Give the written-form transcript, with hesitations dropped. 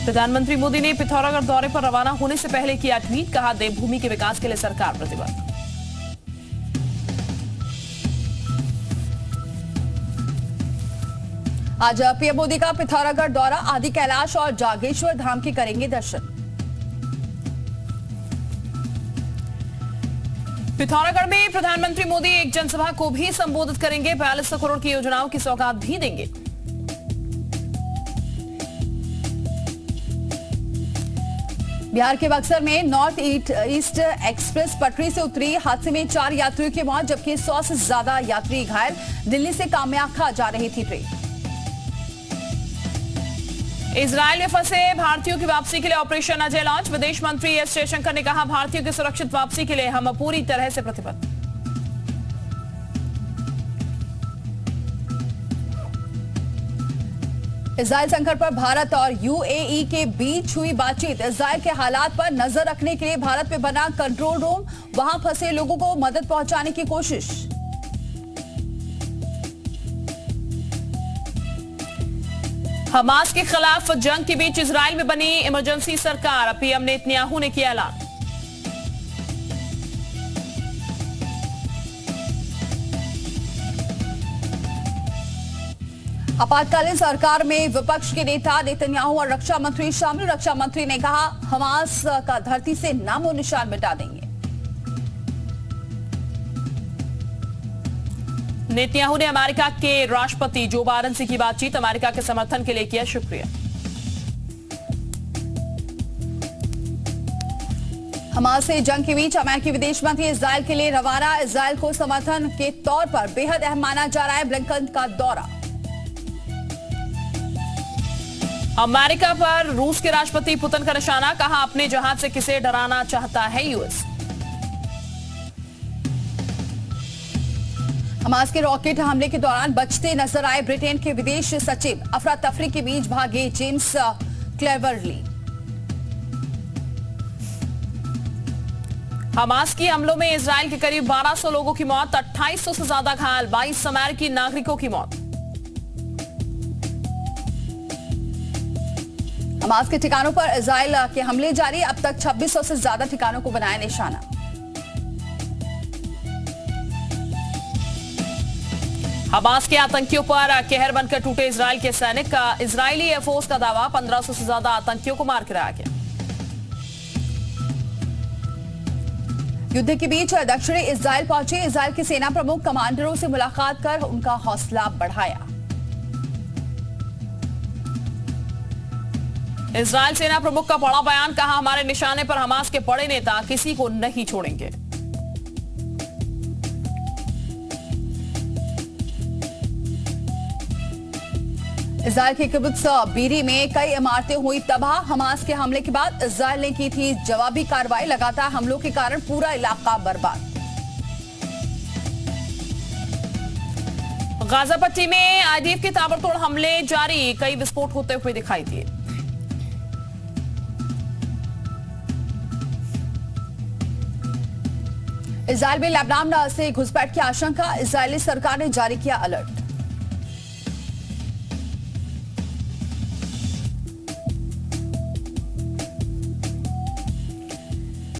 प्रधानमंत्री मोदी ने पिथौरागढ़ दौरे पर रवाना होने से पहले किया ट्वीट, कहा देवभूमि के विकास के लिए सरकार प्रतिबद्ध। आज पीएम मोदी का पिथौरागढ़ दौरा, आदि कैलाश और जागेश्वर धाम के करेंगे दर्शन। पिथौरागढ़ में प्रधानमंत्री मोदी एक जनसभा को भी संबोधित करेंगे। 4200 करोड़ की योजनाओं की सौगात भी देंगे। बिहार के बक्सर में नॉर्थ ईस्ट एक्सप्रेस पटरी से उतरी, हादसे में 4 यात्रियों की मौत जबकि 100 से ज्यादा यात्री घायल। दिल्ली से कामाख्या जा रही थी ट्रेन। इजरायल में फंसे भारतीयों की वापसी के लिए ऑपरेशन अजय लॉन्च। विदेश मंत्री एस जयशंकर ने कहा भारतीयों की सुरक्षित वापसी के लिए हम पूरी तरह से प्रतिबद्ध। इजरायल संकट पर भारत और यूएई के बीच हुई बातचीत। इजरायल के हालात पर नजर रखने के लिए भारत में बना कंट्रोल रूम, वहां फंसे लोगों को मदद पहुंचाने की कोशिश। हमास के खिलाफ जंग के बीच इजरायल में बनी इमरजेंसी सरकार, पीएम नेतन्याहू ने किया ऐलान। आपातकालीन सरकार में विपक्ष के नेता नेतन्याहू और रक्षा मंत्री शामिल। रक्षा मंत्री ने कहा हमास का धरती से नामो निशान मिटा देंगे। नेतन्याहू ने अमेरिका के राष्ट्रपति जो बाइडेन से की बातचीत, अमेरिका के समर्थन के लिए किया शुक्रिया। हमास से जंग के बीच अमेरिकी विदेश मंत्री इजरायल के लिए रवाना। इजरायल को समर्थन के तौर पर बेहद अहम माना जा रहा है ब्लिंकन का दौरा। अमेरिका पर रूस के राष्ट्रपति पुतिन का निशाना, कहा अपने जहाज से किसे डराना चाहता है यूएस। हमास के रॉकेट हमले के दौरान बचते नजर आए ब्रिटेन के विदेश सचिव। अफरा तफरी के बीच भागे जेम्स क्लेवरली। हमास की हमलों में इजरायल के करीब 1200 लोगों की मौत, 2800 से ज्यादा घायल, 22 अमेरिकी नागरिकों की मौत। हमास के ठिकानों पर इजरायल के हमले जारी, अब तक 2600 से ज्यादा ठिकानों को बनाया निशाना। हमास के आतंकियों पर कहर बनकर टूटे इजरायल के सैनिक का, इजरायली एयरफोर्स का दावा 1500 से ज्यादा आतंकियों को मार गिराया गया। युद्ध के बीच दक्षिणी इजरायल पहुंचे। इजरायल के सेना प्रमुख कमांडरों से मुलाकात कर उनका हौसला बढ़ाया। इजरायल सेना प्रमुख का बड़ा बयान, कहा हमारे निशाने पर हमास के बड़े नेता किसी को नहीं छोड़ेंगे। इजरायल के किबुत्स बीरी में कई इमारतें हुई तबाह। हमास के हमले के बाद इजरायल ने की थी जवाबी कार्रवाई। लगातार हमलों के कारण पूरा इलाका बर्बाद। गाजा पट्टी में आईडीएफ के ताबड़तोड़ हमले जारी, कई विस्फोट होते हुए दिखाई दिए। इजरायल में लेबनान से घुसपैठ की आशंका, इजरायली सरकार ने जारी किया अलर्ट।